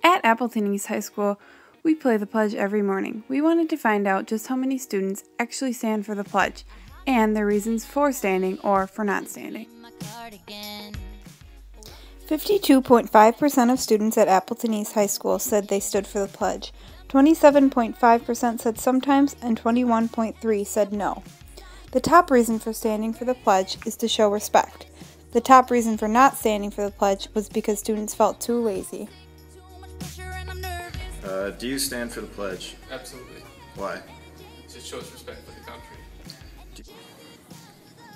At Appleton East High School, we play the pledge every morning. We wanted to find out just how many students actually stand for the pledge and their reasons for standing or for not standing. 52.5% of students at Appleton East High School said they stood for the pledge. 27.5% said sometimes, and 21.3% said no. The top reason for standing for the pledge is to show respect. The top reason for not standing for the pledge was because students felt too lazy. Do you stand for the pledge? Absolutely. Why? It just shows respect for the country.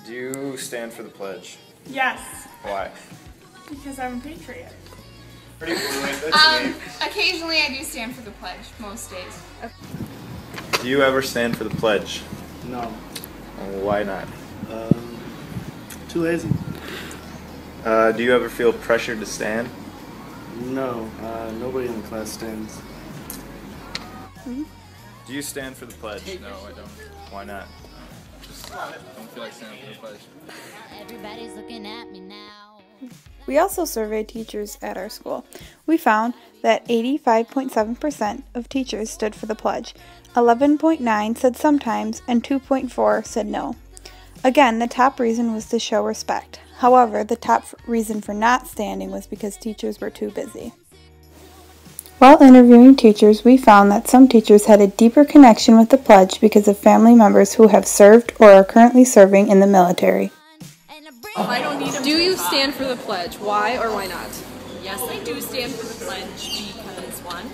Do you stand for the pledge? Yes, Why? because I'm a patriot. Pretty fluent, that's me. Occasionally I do stand for the pledge, most days. Do you ever stand for the pledge? No. Why not? Too lazy. Do you ever feel pressured to stand? No. Nobody in the class stands. Do you stand for the pledge? No, I don't. Why not? I don't feel like standing for the pledge. Everybody's looking at me now. We also surveyed teachers at our school. We found that 85.7% of teachers stood for the pledge, 11.9% said sometimes, and 2.4% said no. Again, the top reason was to show respect. However, the top reason for not standing was because teachers were too busy. While interviewing teachers, we found that some teachers had a deeper connection with the pledge because of family members who have served or are currently serving in the military. Do you stand for the pledge? Why or why not? Yes, I do stand for the pledge because, one,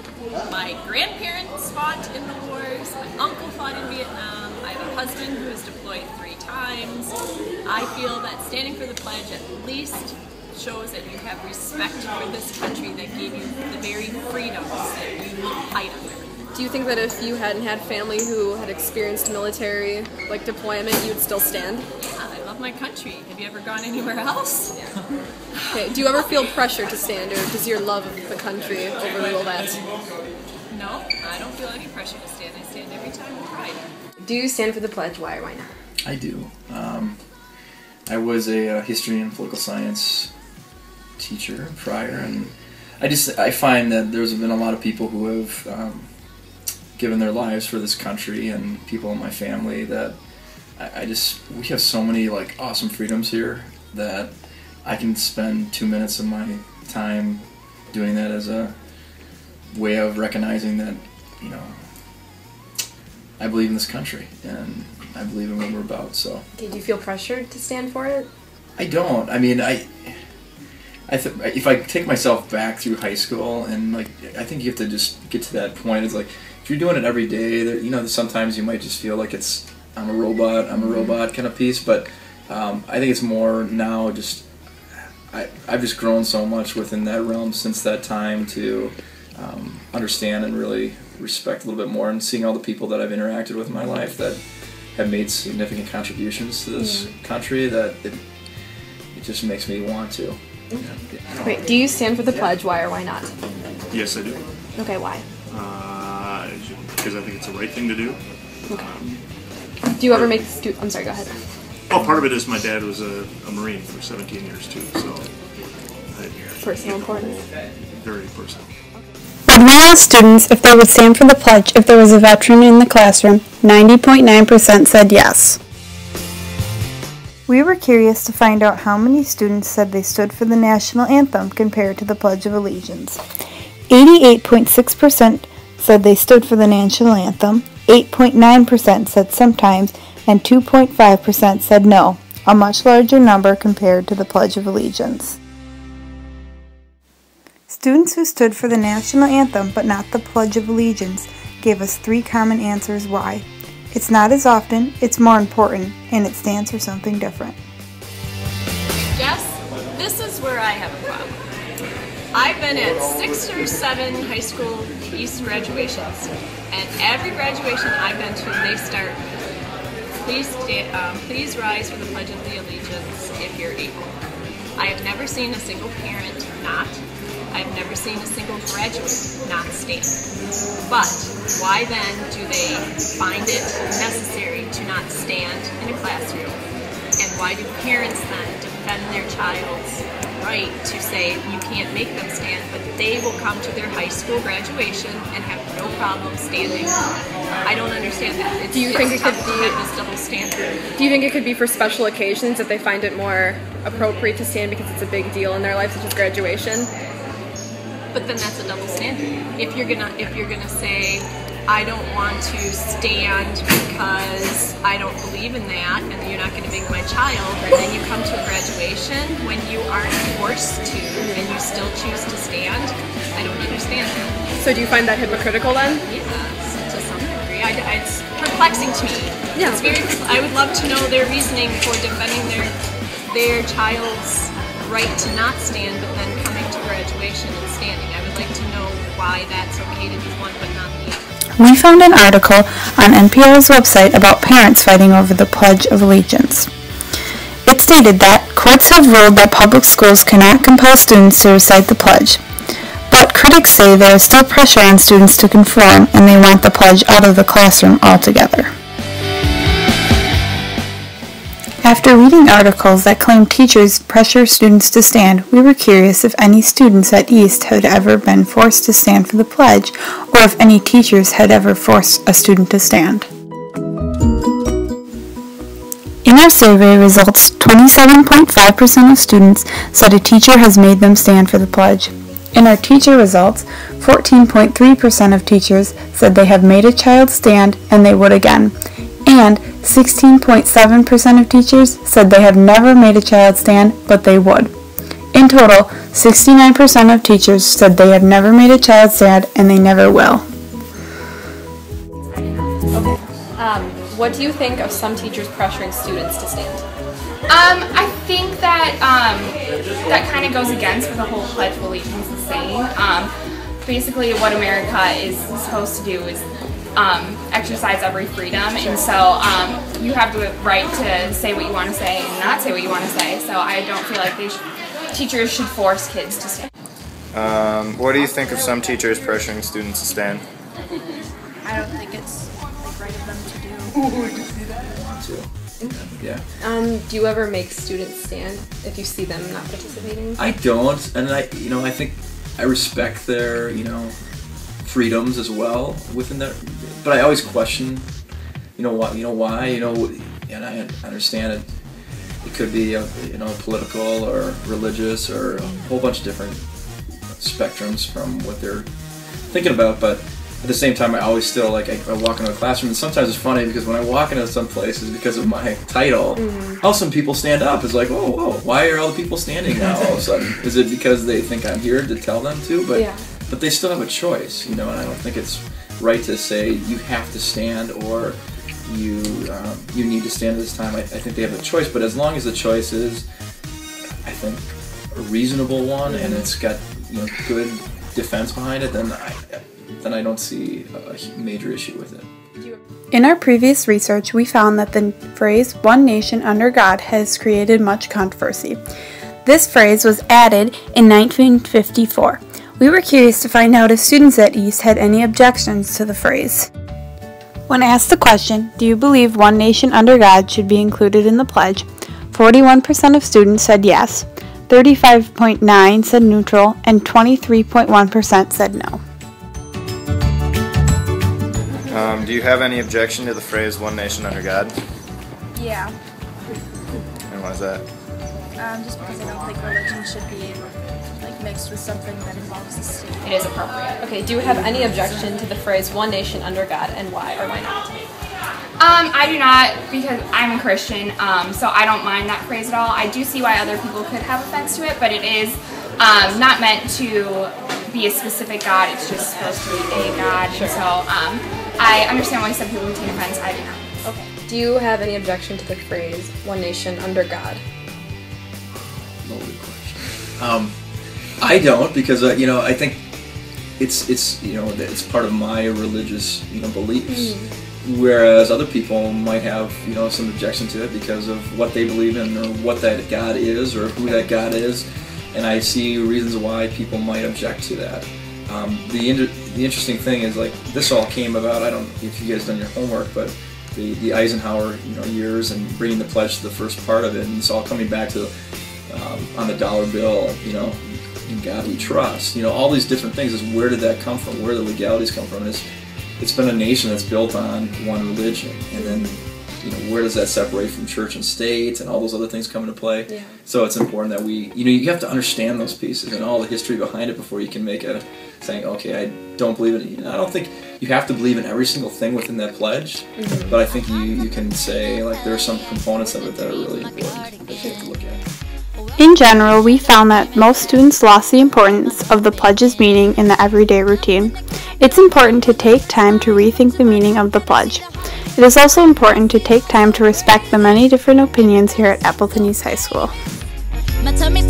my grandparents fought in the wars, my uncle fought in Vietnam, I have a husband who was deployed 3 times. I feel that standing for the pledge at least shows that you have respect for this country that gave you the very freedoms that you fight under. Do you think that if you hadn't had family who had experienced military deployment, you'd still stand? Yeah, I love my country. Have you ever gone anywhere else? Okay. Do you ever feel pressure to stand, or does your love of the country overrule that? No, I don't feel any pressure to stand. I stand every time with pride. Do you stand for the pledge? Why or why not? I do. I was a history and political science teacher prior, and I find that there's been a lot of people who have given their lives for this country, and people in my family that we have so many awesome freedoms here that I can spend 2 minutes of my time doing that as a way of recognizing that, I believe in this country and I believe in what we're about. So. Okay, do you feel pressured to stand for it? I don't. I mean, if I take myself back through high school, and I think you have to just get to that point. It's if you're doing it every day, sometimes you might just feel like it's I'm a robot kind of piece. But I think it's more now. I've just grown so much within that realm since that time to understand and really respect a little bit more, and seeing all the people that I've interacted with in my life that have made significant contributions to this country, that it just makes me want to. Great. Do you stand for the pledge? Why or why not? Yes, I do. Okay, why? Because I think it's the right thing to do. Okay. Do you ever make I'm sorry, go ahead. Well, part of it is my dad was a Marine for 17 years too, so... Personal importance? Very personal. When we asked students if they would stand for the pledge if there was a veteran in the classroom, 90.9% said yes. We were curious to find out how many students said they stood for the national anthem compared to the Pledge of Allegiance. 88.6% said they stood for the national anthem, 8.9% said sometimes, and 2.5% said no, a much larger number compared to the Pledge of Allegiance. Students who stood for the national anthem but not the Pledge of Allegiance gave us 3 common answers why. It's not as often, it's more important, and it stands for something different. Jess, this is where I have a problem. I've been at 6 or 7 high school East graduations, and every graduation I've been to, they start, please rise for the Pledge of the Allegiance if you're able. I have never seen a single parent not. I've never seen a single graduate not stand. But why then do they find it necessary to not stand in a classroom? And why do parents then defend their child's right to say you can't make them stand, but they will come to their high school graduation and have no problem standing. I don't understand that. Do you think it could be this double standard? Do you think it could be for special occasions that they find it more appropriate to stand because it's a big deal in their life, such as graduation? But then that's a double standard. If you're gonna say, I don't want to stand because I don't believe in that, and you're not going to make my child, and then you come to a graduation when you aren't forced to, and you still choose to stand, I don't understand that. So do you find that hypocritical then? Yes, to some degree. It's perplexing to me. Yeah. It's very. I would love to know their reasoning for defending their child's right to not stand, but then coming to graduation and standing. I would like to know why that's okay to do one but not the other. We found an article on NPR's website about parents fighting over the Pledge of Allegiance. It stated that courts have ruled that public schools cannot compel students to recite the pledge, but critics say there is still pressure on students to conform and they want the pledge out of the classroom altogether. After reading articles that claim teachers pressure students to stand, we were curious if any students at East had ever been forced to stand for the pledge, or if any teachers had ever forced a student to stand. In our survey results, 27.5% of students said a teacher has made them stand for the pledge. In our teacher results, 14.3% of teachers said they have made a child stand and they would again, and 16.7% of teachers said they have never made a child stand, but they would. In total, 69% of teachers said they have never made a child stand and they never will. Okay. What do you think of some teachers pressuring students to stand? I think that that kind of goes against what the whole Pledge of Allegiance is saying. Basically, what America is supposed to do is exercise every freedom, and so you have the right to say what you want to say and not say what you want to say. So I don't feel like teachers should force kids to stand. What do you think of some teachers pressuring students to stand? I don't think it's right of them to do. Yeah. Do you ever make students stand if you see them not participating? I don't, and I think I respect their, freedoms as well within that, but I always question, why, and I understand it. It could be, political or religious or a whole bunch of different spectrums from what they're thinking about, but at the same time, I always still, I walk into a classroom, and sometimes it's funny because when I walk into some places, because of my title, how some people stand up. It's like, whoa, why are all the people standing now all of a sudden? Is it because they think I'm here to tell them to? But they still have a choice, and I don't think it's right to say you have to stand or you need to stand at this time. I think they have a choice, but as long as the choice is, I think, a reasonable one, and it's got good defense behind it, then I don't see a major issue with it. In our previous research, we found that the phrase, "one nation under God," has created much controversy. This phrase was added in 1954. We were curious to find out if students at East had any objections to the phrase. When asked the question, "Do you believe one nation under God should be included in the pledge?" 41% of students said yes, 35.9% said neutral, and 23.1% said no. Do you have any objection to the phrase "one nation under God"? Yeah. And why is that? Just because I don't think religion should be mixed with something that involves the state. It is appropriate. Okay, do you have any objection to the phrase "one nation under God," and why or why not? I do not, because I'm a Christian, so I don't mind that phrase at all. I do see why other people could have offense to it, but it is not meant to be a specific God. It's just supposed to be a God. Sure. So I understand why some people would take offense. I do not. Okay. Do you have any objection to the phrase "one nation under God"? Loaded question. I don't, because I think it's part of my religious beliefs. Whereas other people might have some objection to it because of what they believe in or what that God is or who that God is, and I see reasons why people might object to that. The interesting thing is this all came about. I don't know if you guys done your homework, but the Eisenhower years and bringing the pledge to the first part of it, and it's all coming back to on the dollar bill, you know, in God we trust. You know, all these different things is where did that come from? Where do the legalities come from? And it's been a nation that's built on one religion, and then, you know, where does that separate from church and state and all those other things come into play? Yeah. So it's important that we, you know, you have to understand those pieces and all the history behind it before you can make a saying, okay, I don't believe in it. I don't think you have to believe in every single thing within that pledge, but I think you can say, like, there are some components of it that are really important that you have to look at. In general, we found that most students lost the importance of the pledge's meaning in the everyday routine. It's important to take time to rethink the meaning of the pledge. It is also important to take time to respect the many different opinions here at Appleton East High School. My tummy's